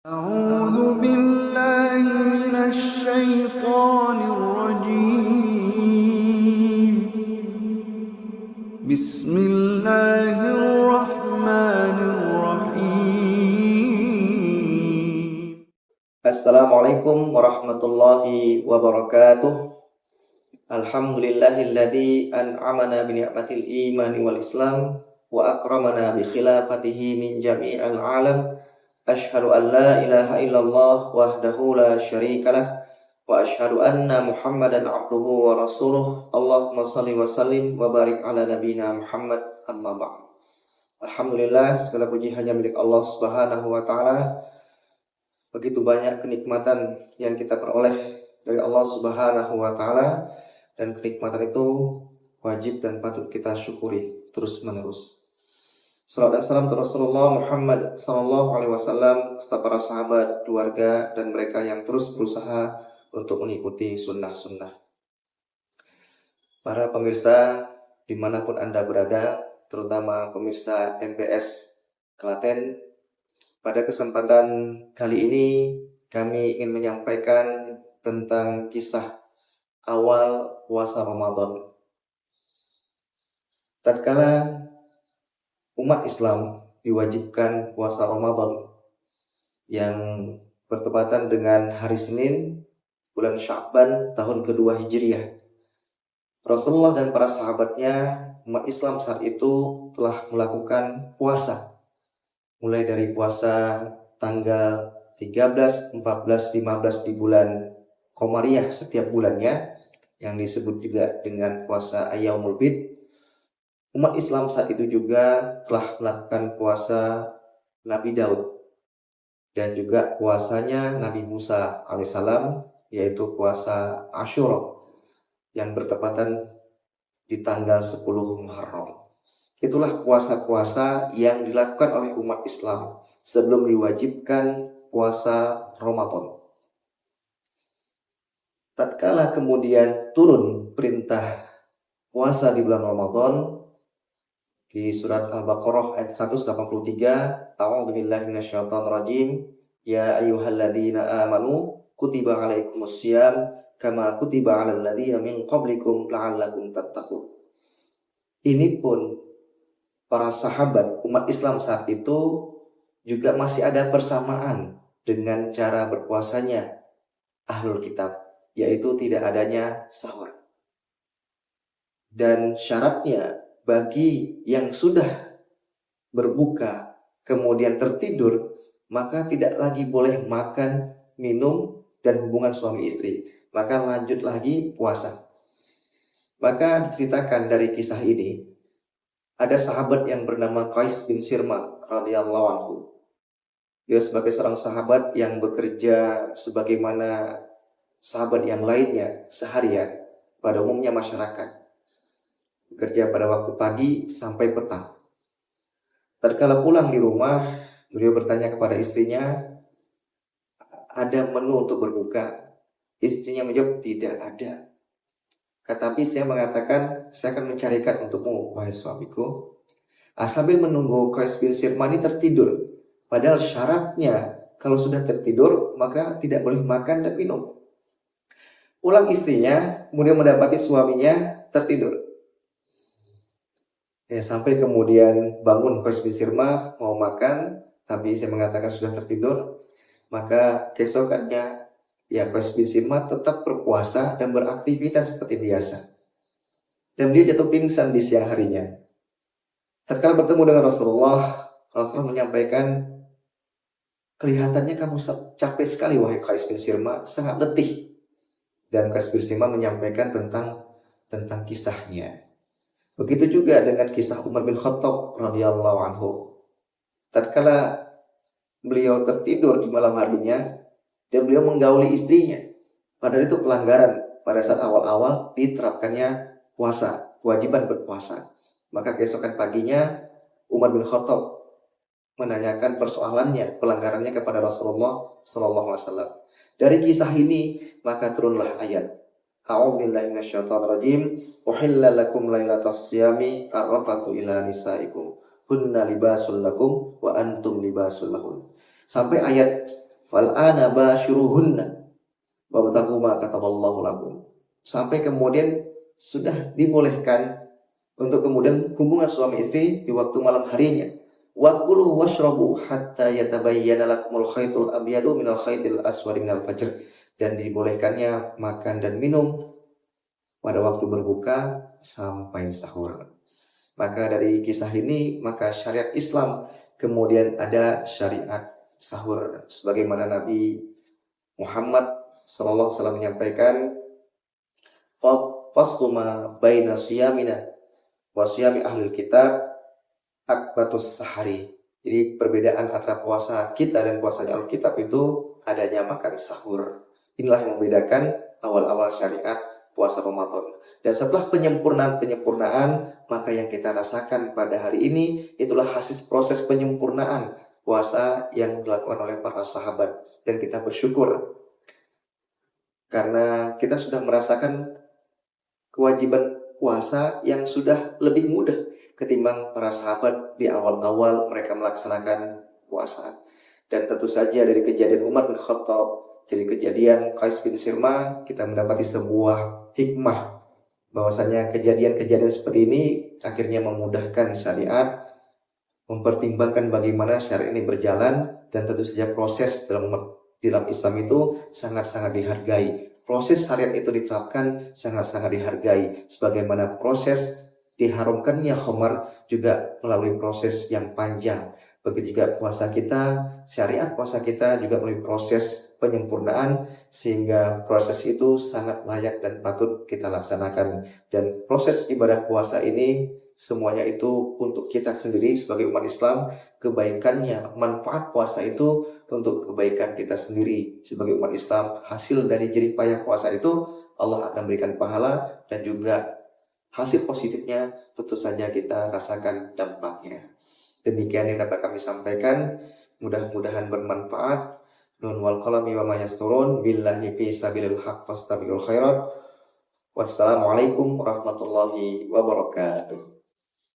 أعوذ بالله من الشيطان الرجيم بسم الله الرحمن الرحيم Assalamualaikum warahmatullahi wabarakatuh. Alhamdulillahilladzi an'amana bi ni'matil imani wal islam wa akramana bi khilafatihi min jami'il alam. Asyhadu an la ilaha illallah wahdahu la syarikalah wa asyhadu anna Muhammadan abduhu wa rasuluh. Allahumma shalli wa sallim wa barik ala nabiyyina Muhammad, amma ba'd. Alhamdulillah, segala puji hanya milik Allah Subhanahu wa taala. Begitu banyak kenikmatan yang kita peroleh dari Allah Subhanahu wa taala, dan kenikmatan itu wajib dan patut kita syukuri terus-menerus. Salawat dan salam untuk Rasulullah Muhammad sallallahu alaihi wasallam serta para sahabat, keluarga, dan mereka yang terus berusaha untuk mengikuti sunnah-sunnah. Para pemirsa dimanapun Anda berada, terutama pemirsa MBS Klaten, pada kesempatan kali ini kami ingin menyampaikan tentang kisah awal puasa Ramadan. Tatkala umat Islam diwajibkan puasa Ramadan yang bertepatan dengan hari Senin bulan Sya'ban tahun kedua Hijriah, Rasulullah dan para sahabatnya, umat Islam saat itu telah melakukan puasa, mulai dari puasa tanggal 13, 14, 15 di bulan Qamariyah setiap bulannya, yang disebut juga dengan puasa Ayyamul Bid. Umat Islam saat itu juga telah melakukan puasa Nabi Daud dan juga puasanya Nabi Musa alaihissalam, yaitu puasa Asyura yang bertepatan di tanggal 10 Muharram. Itulah puasa-puasa yang dilakukan oleh umat Islam sebelum diwajibkan puasa Ramadan. Tatkala kemudian turun perintah puasa di bulan Ramadan, di surat Al-Baqarah ayat 183, A'udzubillahi minasyaitonirrajim, ya ayyuhalladzina amanu kutiba alaikumussyam kama kutiba alal ladzina min qablikum la'allakum tattaqun. Ini pun para sahabat umat Islam saat itu juga masih ada persamaan dengan cara berpuasanya Ahlul Kitab, yaitu tidak adanya sahur. Dan syaratnya bagi yang sudah berbuka kemudian tertidur, maka tidak lagi boleh makan, minum, dan hubungan suami istri, maka lanjut lagi puasa. Maka diceritakan dari kisah ini, ada sahabat yang bernama Qais bin Sirma radhiyallahu anhu. Dia sebagai seorang sahabat yang bekerja sebagaimana sahabat yang lainnya seharian pada umumnya masyarakat, bekerja pada waktu pagi sampai petang. Tatkala pulang di rumah, beliau bertanya kepada istrinya, ada menu untuk berbuka? Istrinya menjawab, tidak ada. Tetapi saya mengatakan, saya akan mencarikan untukmu, wahai suamiku. Sambil menunggu Qais bin Sirma ini tertidur. Padahal syaratnya kalau sudah tertidur maka tidak boleh makan dan minum. Pulang istrinya, kemudian mendapati suaminya tertidur. Sampai kemudian bangun Qais bin Sirma mau makan, tapi saya mengatakan sudah tertidur. Maka keesokannya Qais bin Sirma tetap berpuasa dan beraktivitas seperti biasa. Dan dia jatuh pingsan di siang harinya. Tatkala bertemu dengan Rasulullah menyampaikan, kelihatannya kamu capek sekali wahai Qais bin Sirma, sangat letih. Dan Qais bin Sirma menyampaikan tentang kisahnya. Begitu juga dengan kisah Umar bin Khattab radhiyallahu anhu. Tatkala beliau tertidur di malam harinya dan beliau menggauli istrinya, padahal itu pelanggaran pada saat awal-awal diterapkannya puasa, kewajiban berpuasa. Maka keesokan paginya Umar bin Khattab menanyakan persoalannya, pelanggarannya kepada Rasulullah sallallahu alaihi wasallam. Dari kisah ini maka turunlah ayat, A'udzubillahi minasyaitonirrajim, uhilla lakum lailatas syiyami arrafatsu ila nisaikum hunna libasul lakum wa antum libasul lahun. Sampai ayat fal'ana bashiruhunna wabtaghu ma kataballahu lakum. Sampai kemudian sudah dibolehkan untuk kemudian hubungan suami istri di waktu malam harinya. Wakulu washrabu hatta yatabayyana lakumul khaytul abyadu minal khaytil aswadi minal fajr. Dan dibolehkannya makan dan minum pada waktu berbuka sampai sahur. Maka dari kisah ini, maka syariat Islam kemudian ada syariat sahur. Sebagaimana Nabi Muhammad SAW menyampaikan, faslu ma baina siyamina wa siyami ahlul kitab akbatus sahari. Jadi perbedaan antara puasa kita dan puasanya ahlul kitab itu adanya makan sahur. Inilah yang membedakan awal-awal syariat puasa Ramadan. Dan setelah penyempurnaan, maka yang kita rasakan pada hari ini itulah hasil proses penyempurnaan puasa yang dilakukan oleh para sahabat. Dan kita bersyukur karena kita sudah merasakan kewajiban puasa yang sudah lebih mudah ketimbang para sahabat di awal-awal mereka melaksanakan puasa. Dan tentu saja dari kejadian Umar bin Khattab, dari kejadian Qais bin Sirma, kita mendapati sebuah hikmah bahwasanya kejadian-kejadian seperti ini akhirnya memudahkan syariat, mempertimbangkan bagaimana syariat ini berjalan, dan tentu saja proses dalam Islam itu sangat-sangat dihargai. Proses syariat itu diterapkan sangat-sangat dihargai. Sebagaimana proses diharamkannya khamar juga melalui proses yang panjang. Begitu juga puasa kita, syariat puasa kita juga melalui proses penyempurnaan, sehingga proses itu sangat layak dan patut kita laksanakan. Dan proses ibadah puasa ini semuanya itu untuk kita sendiri sebagai umat Islam. Kebaikannya, manfaat puasa itu untuk kebaikan kita sendiri sebagai umat Islam. Hasil dari jerih payah puasa itu Allah akan berikan pahala, dan juga hasil positifnya tentu saja kita rasakan dampaknya. Demikian yang dapat kami sampaikan, mudah-mudahan bermanfaat. Nun wal qalami wa ma yasturun, billahi fi sabilil haq fastabiqul khairat. Wassalamualaikum warahmatullahi wabarakatuh.